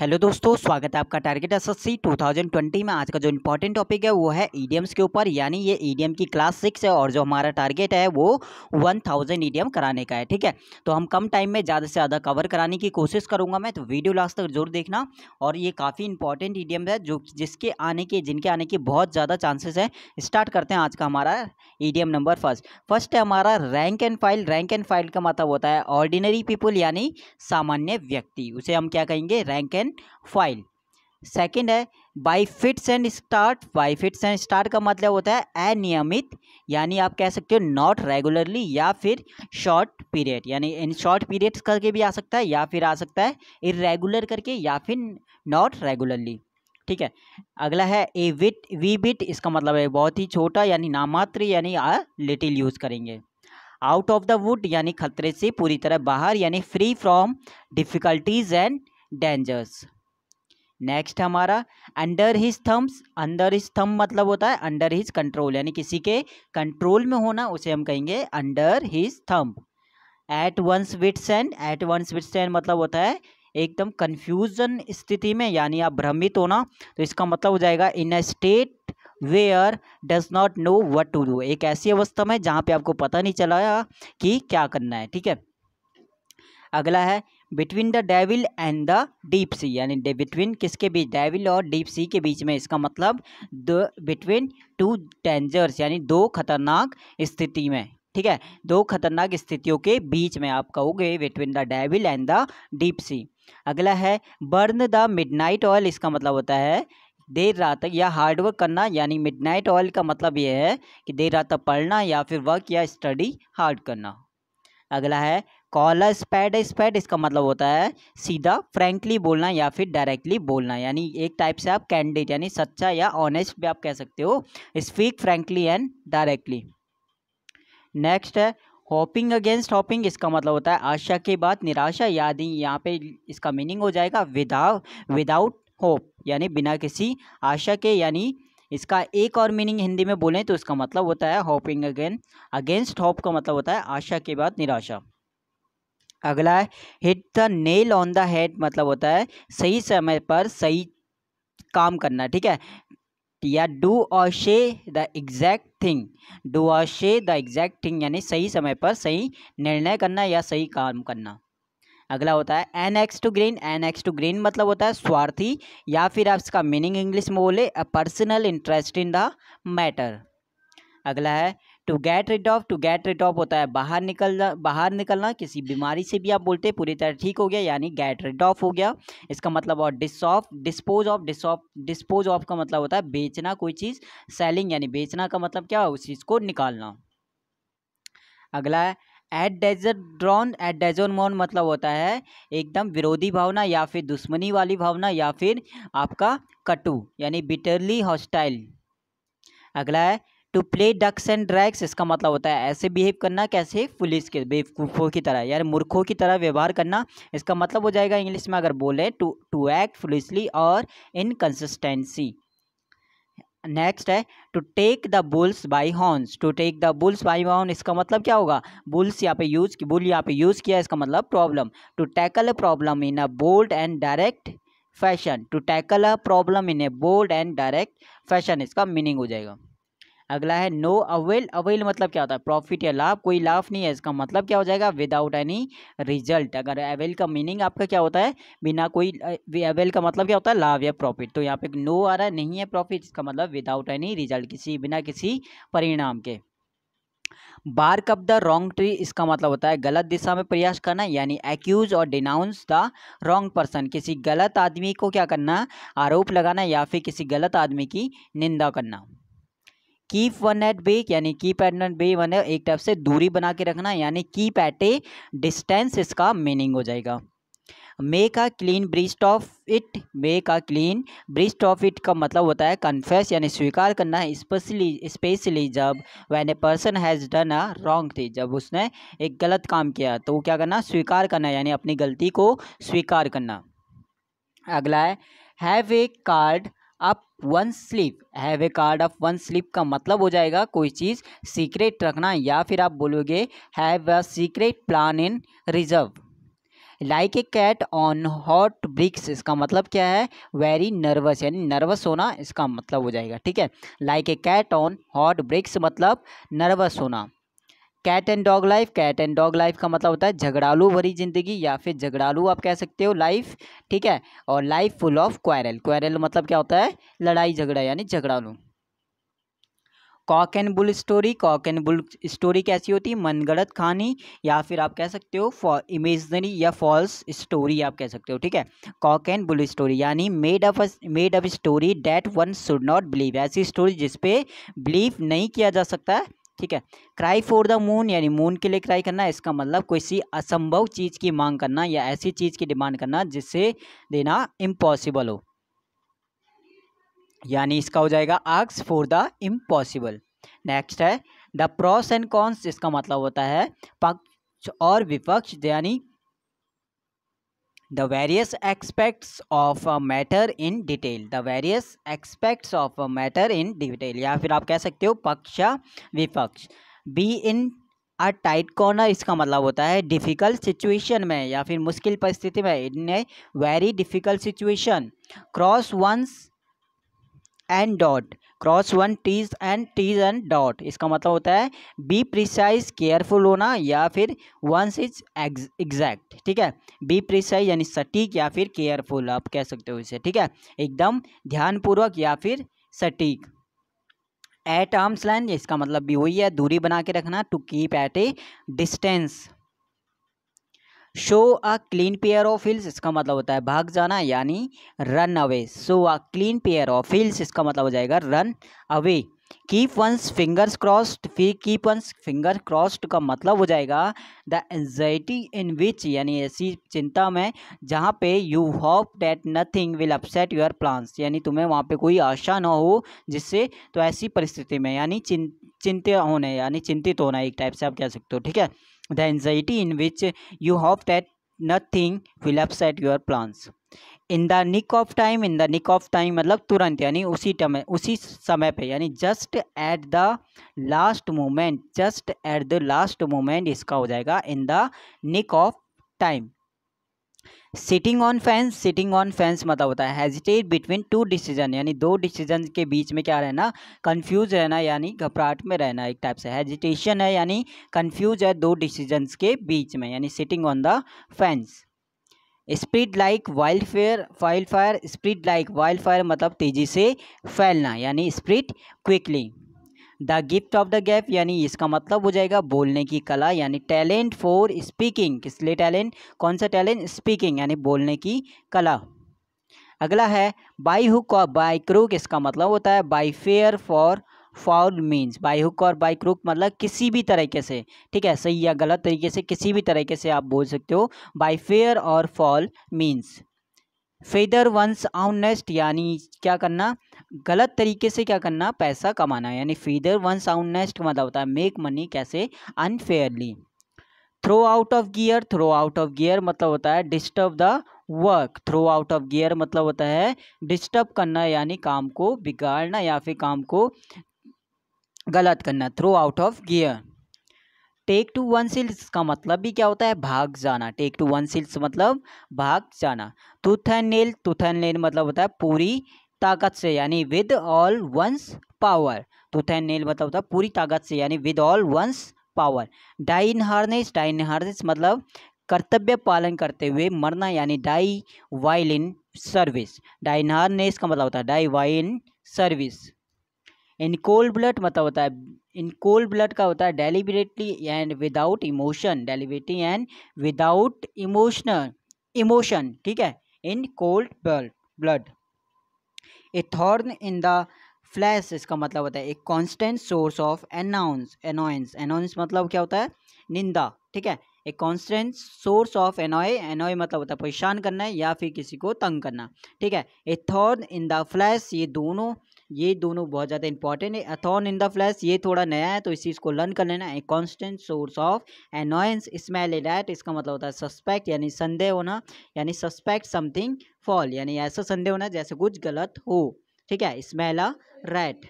Hello दोस्तों, स्वागत है आपका टारगेट एसएससी 2020 में। आज का जो इम्पोर्टेंट टॉपिक है वो है ईडीएम्स के ऊपर, यानी ये ईडीएम की क्लास 6 है और जो हमारा टारगेट है वो 1000 ईडीएम कराने का है। ठीक है, तो हम कम टाइम में ज़्यादा से ज़्यादा कवर कराने की कोशिश करूंगा मैं, तो वीडियो लास्ट तक जरूर देखना। और ये काफ़ी इंपॉर्टेंट ईडीएम है जो जिनके आने के बहुत ज़्यादा चांसेस है। स्टार्ट करते हैं आज का हमारा ईडीएम नंबर फर्स्ट है हमारा rank and file. Rank and file का मतलब होता है ऑर्डिनरी पीपल, यानी सामान्य व्यक्ति, उसे हम क्या कहेंगे, रैंक एंड फाइल। सेकंड है by fits and start. By fits and start का मतलब होता है अनियमित, यानी आप कह सकते हो नॉट रेगुलरली या फिर शॉर्ट पीरियड, यानी इन शॉर्ट पीरियड्स करके भी आ सकता है या फिर आ सकता है इरेगुलर करके या फिर नॉट रेगुलरली। ठीक है, अगला है ए विट वी बिट। इसका मतलब है बहुत ही छोटा, यानी नामात्र, यानी लिटिल यूज करेंगे। आउट ऑफ द वुड यानी खतरे से पूरी तरह बाहर, यानी free from difficulties and dangers. Next हमारा under his thumbs. Under his thumb मतलब होता है अंडर हिज कंट्रोल, यानी किसी के कंट्रोल में होना, उसे हम कहेंगे under his thumb. At one's wits end. At one's wits end मतलब होता है एकदम कंफ्यूजन स्थिति में, यानी आप भ्रमित होना, तो इसका मतलब हो जाएगा in a state where does not know what to do. एक ऐसी अवस्था में जहाँ पे आपको पता नहीं चला कि क्या करना है। ठीक है, अगला है between the devil and the deep sea, यानी बिटवीन किसके बीच, डेविल और डीप सी के बीच में। इसका मतलब द बिटवीन टू डेंजर्स, यानी दो खतरनाक स्थिति में। ठीक है, दो खतरनाक स्थितियों के बीच में आप कहोगे between the devil and the deep sea. अगला है बर्न द मिडनाइट ऑयल। इसका मतलब होता है देर रात तक या हार्डवर्क करना, यानी मिडनाइट ऑयल का मतलब यह है कि देर रात तक पढ़ना या फिर वर्क या स्टडी हार्ड करना। अगला है कॉल अ स्पैड। स्पैड इसका मतलब होता है सीधा, फ्रैंकली बोलना या फिर डायरेक्टली बोलना, यानी एक टाइप से आप कैंडिडेट यानी सच्चा या ऑनेस्ट भी आप कह सकते हो। Speak frankly and directly. Next है होपिंग अगेंस्ट होपिंग। इसका मतलब होता है आशा के बाद निराशा, यानी यहाँ पे इसका मीनिंग हो जाएगा विदाउट होप, यानी बिना किसी आशा के। यानी इसका एक और मीनिंग हिंदी में बोलें तो इसका मतलब होता है होपिंग अगेंस्ट होप का मतलब होता है आशा के बाद निराशा। अगला है hit the nail on the head, मतलब होता है सही समय पर सही काम करना। ठीक है, या डू और शे द एग्जैक्ट थिंग। डू और शे द एग्जैक्ट थिंग, यानी सही समय पर सही निर्णय करना या सही काम करना। अगला होता है an axe to grind. An axe to grind मतलब होता है स्वार्थी, या फिर आप इसका मीनिंग इंग्लिश में बोले a personal interest in the matter. अगला है to get rid of. To get rid of होता है बाहर निकलना, किसी बीमारी से भी आप बोलते हैं पूरी तरह ठीक हो गया, यानी गेट रिड ऑफ हो गया। इसका मतलब और डिस्पोज ऑफ का मतलब होता है बेचना कोई चीज़। सेलिंग यानी बेचना का मतलब क्या है, उस चीज़ को निकालना। अगला है at daggers drawn. At daggers मॉन मतलब होता है एकदम विरोधी भावना या फिर दुश्मनी वाली भावना, या फिर आपका कटु, यानी बिटरली हॉस्टाइल। अगला है to play ducks and drakes. इसका मतलब होता है ऐसे बिहेव करना, कैसे, पुलिस के बेवकूफ़ों की तरह, यानी मूर्खों की तरह व्यवहार करना। इसका मतलब हो जाएगा इंग्लिश में अगर बोले टू एक्ट फुलिशली और इनकंसिस्टेंसी। नेक्स्ट है to take the bulls by horns. To take the bulls by horn, इसका मतलब क्या होगा, बुल यहाँ पे यूज़ किया, इसका मतलब problem. To tackle a problem in a bold and direct fashion. To tackle a problem in a bold and direct fashion, इसका मीनिंग हो जाएगा। अगला है नो अवेल। अवेल मतलब क्या होता है, प्रॉफिट या लाभ, कोई लाभ नहीं है। इसका मतलब क्या हो जाएगा विदाउट एनी रिजल्ट। अगर अवेल का मीनिंग आपका क्या होता है, बिना कोई, अवेल का मतलब क्या होता है लाभ या प्रॉफिट, तो यहाँ पे नो आ रहा है, नहीं है प्रॉफिट, इसका मतलब विदाउट एनी रिजल्ट, बिना किसी परिणाम के। Bark up the wrong tree. इसका मतलब होता है गलत दिशा में प्रयास करना, यानी एक्यूज और डिनाउंस द रॉन्ग पर्सन। किसी गलत आदमी को क्या करना, आरोप लगाना या फिर किसी गलत आदमी की निंदा करना। कीप वन एट बे, यानी कीप एट बे वन है एक टाइप से दूरी बना के रखना, यानी कीप एट ए डिस्टेंस, इसका मीनिंग हो जाएगा। Make a clean breast of it. Make a clean breast of it का मतलब होता है कन्फेस, यानी स्वीकार करना, स्पेशली जब when a person has done a wrong thing, जब उसने एक गलत काम किया तो क्या करना, स्वीकार करना, यानी अपनी गलती को स्वीकार करना। अगला है have a card up one sleep. Have a card of one sleep का मतलब हो जाएगा कोई चीज़ सीक्रेट रखना, या फिर आप बोलोगे have a secret plan in reserve. Like a cat on hot bricks, इसका मतलब क्या है, वेरी नर्वस, यानी नर्वस होना इसका मतलब हो जाएगा। ठीक है, like a cat on hot bricks मतलब नर्वस होना। Cat and dog life, cat and dog life का मतलब होता है झगड़ालू भरी जिंदगी, या फिर झगड़ालू आप कह सकते हो लाइफ। ठीक है, और life full of quarrel, quarrel मतलब क्या होता है, लड़ाई झगड़ा यानी झगड़ालू। Kock and bull story, Kock and bull story कैसी होती है, मनगढ़ंत कहानी, या फिर आप कह सकते हो इमेजनरी या फॉल्स स्टोरी आप कह सकते हो। ठीक है, कॉक एंड बुल स्टोरी यानी made up story that one should not believe, ऐसी स्टोरी जिसपे बिलीव नहीं किया जा सकता है। ठीक है, क्राई फॉर द मून यानी मून के लिए क्राई करना, इसका मतलब किसी असंभव चीज़ की मांग करना या ऐसी चीज़ की डिमांड करना जिससे देना इम्पॉसिबल हो, यानी इसका हो जाएगा ask for the impossible. Next है द प्रोस एंड कॉन्स, इसका मतलब होता है पक्ष और विपक्ष, यानी the various aspects of a matter in detail, the various aspects of a matter in detail, या फिर आप कह सकते हो पक्ष विपक्ष। Be in a tight corner, इसका मतलब होता है डिफिकल्ट सिचुएशन में या फिर मुश्किल परिस्थिति में, in a very difficult situation. Cross one's and dot, cross one t's and dot, इसका मतलब होता है बी प्रिसाइज केयरफुल होना, या फिर वंस इज एग्जैक्ट। ठीक है, बी प्रिसाइज यानी सटीक, या फिर केयरफुल आप कह सकते हो इसे। ठीक है, एकदम ध्यानपूर्वक या फिर सटीक। एट आर्म्स लेंथ, इसका मतलब भी वही है दूरी बना के रखना, to keep at a distance. Show a clean pair of heels, इसका मतलब होता है भाग जाना यानी run away. Show a clean pair of heels, इसका मतलब हो जाएगा run away. Keep one's fingers crossed, फिर कीप वंस फिंगर क्रॉस्ड का मतलब हो जाएगा द एंजाइटी इन विच, यानी ऐसी चिंता में जहाँ पे you hope that nothing will upset your plans, यानी तुम्हें वहाँ पे कोई आशा ना हो जिससे, तो ऐसी परिस्थिति में यानी चिंतित होने यानी चिंतित होना एक टाइप से आप कह सकते हो। ठीक है, the anxiety in which you hope that nothing will upset your plans। In the nick of time, in the nick of time मतलब तुरंत, यानी उसी समय पे, यानी just at the last moment, just at the last moment, इसका हो जाएगा in the nick of time. Sitting on fence, sitting on fence मतलब होता है हेजिटेट बिटवीन टू डिसीजन, यानी दो डिसीजन के बीच में क्या रहना, कंफ्यूज रहना यानी घबराहट में रहना एक टाइप से। हेजिटेशन है यानी कंफ्यूज है दो डिसीजंस के बीच में, यानी sitting on the fence. Spread like wild fire, spread like wild fire मतलब तेजी से फैलना, यानी spread quickly. The gift of the gap, यानी इसका मतलब हो जाएगा बोलने की कला, यानी टैलेंट फॉर स्पीकिंग, किस लिए टैलेंट, कौन सा टैलेंट, स्पीकिंग यानी बोलने की कला। अगला है बाई हुक और बाई क्रूक, इसका मतलब होता है by fair for foul means, by hook और बाई क्रूक मतलब किसी भी तरीके से। ठीक है, सही या गलत तरीके से, किसी भी तरीके से आप बोल सकते हो। बाई फेयर और फॉल मीन्स फेदर वंस आउन नेस्ट, यानी क्या करना, गलत तरीके से क्या करना, पैसा कमाना, यानी फेदर वंस आउन नेस्ट मतलब होता है मेक मनी कैसे, unfairly. Throw out of gear, throw out of gear मतलब होता है disturb the work, throw out of gear मतलब होता है डिस्टर्ब करना यानी काम को बिगाड़ना या फिर काम को गलत करना, throw out of gear. Take to one sills का मतलब भी क्या होता है, भाग जाना, टेक टू वन सिल्स मतलब भाग जाना। Tooth and nail, tooth and nail मतलब होता है पूरी ताकत से, यानी with all one's power, tooth and nail मतलब होता है पूरी ताकत से यानी with all one's power. Die in harness, die in harness मतलब कर्तव्य पालन करते हुए मरना, यानी die while in service, die in harness का मतलब होता है die while in service. In cold blood मतलब होता है, इन कोल्ड ब्लड का होता है deliberately and without emotion, deliberately and without emotion. ठीक है, इन cold blood. A thorn in the flash, इसका मतलब होता है एक constant source of annoyance, annoyance मतलब क्या होता है, निंदा। ठीक है, एक कांस्टेंट सोर्स ऑफ एनॉय मतलब होता है परेशान करना है या फिर किसी को तंग करना। ठीक है, ए थॉर्न इन द फ्लैश, ये दोनों बहुत ज़्यादा इंपॉर्टेंट है। अथॉर्न इन द फ्लैश ये थोड़ा नया है तो इस चीज़ को लर्न कर लेना। A constant source of annoyance, smell rat, इसका मतलब होता है सस्पेक्ट यानी संदेह होना, यानी सस्पेक्ट समथिंग फॉल, यानी ऐसा संदेह होना जैसे कुछ गलत हो। ठीक है, स्मेल अ रैट।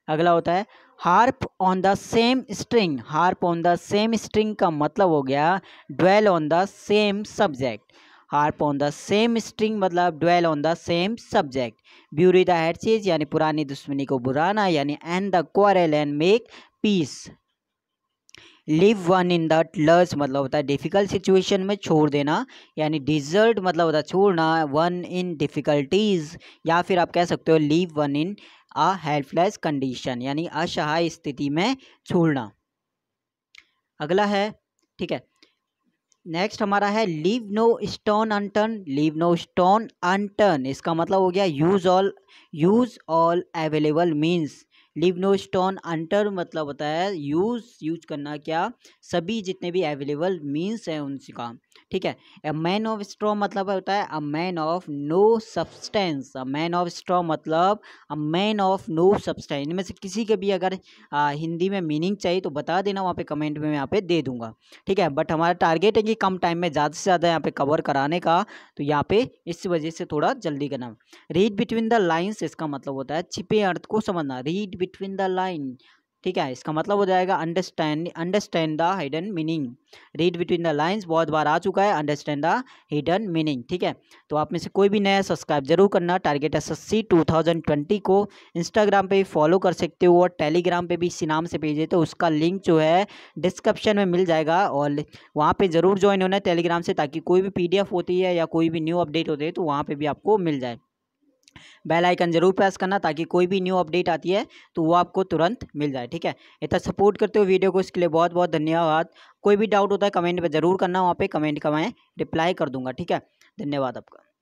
अगला होता है harp on the same string. Harp on the same string का मतलब हो गया dwell on the same subject. Harp on the same string मतलब dwell on the same subject. Bury the hatchets यानी पुरानी दुश्मनी को बुराना, यानी end the quarrel and make peace. Leave one in the lurch मतलब होता है डिफिकल्ट सिचुएशन में छोड़ देना, यानी डिजर्ट मतलब होता है छोड़ना, वन इन डिफिकल्टीज, या फिर आप कह सकते हो leave one in a helpless condition, यानी असहाय स्थिति में छोड़ना। अगला है, ठीक है, नेक्स्ट हमारा है leave no stone unturned. Leave no stone unturned इसका मतलब हो गया use all available means. Leave no stone unturned मतलब होता है यूज करना क्या, सभी जितने भी अवेलेबल मीन्स हैं उनका, ठीक है। अ मैन ऑफ स्ट्रॉ मतलब होता है a man of no substance. A man of straw मतलब a man of no substance. इनमें से किसी के भी अगर हिंदी में मीनिंग चाहिए तो बता देना, वहाँ पे कमेंट में मैं यहाँ पे दे दूंगा, ठीक है। बट हमारा टारगेट है कि कम टाइम में ज़्यादा से ज़्यादा यहाँ पे कवर कराने का, तो यहाँ पे इस वजह से थोड़ा जल्दी करना। रीड बिटवीन द लाइन्स इसका मतलब होता है छिपे अर्थ को समझना। रीड बिटवीन द लाइन, ठीक है, इसका मतलब हो जाएगा understand the hidden meaning. Read between the lines बहुत बार आ चुका है, अंडरस्टैंड द हिडन मीनिंग, ठीक है। तो आप में से कोई भी नया सब्सक्राइब जरूर करना। टारगेट एसएससी 2020 को इंस्टाग्राम पे भी फॉलो कर सकते हो और टेलीग्राम पे भी इसी नाम से पेज है, तो उसका लिंक जो है डिस्क्रिप्शन में मिल जाएगा, और वहाँ पे ज़रूर ज्वाइन होना है टेलीग्राम से, ताकि कोई भी पीडीएफ होती है या कोई भी न्यू अपडेट होती है तो वहाँ पे भी आपको मिल जाए। बेल आइकन जरूर प्रेस करना ताकि कोई भी न्यू अपडेट आती है तो वो आपको तुरंत मिल जाए, ठीक है। इतना सपोर्ट करते हो वीडियो को, इसके लिए बहुत बहुत धन्यवाद। कोई भी डाउट होता है कमेंट में ज़रूर करना, वहाँ पे कमेंट का मैं रिप्लाई कर दूंगा, ठीक है। धन्यवाद आपका।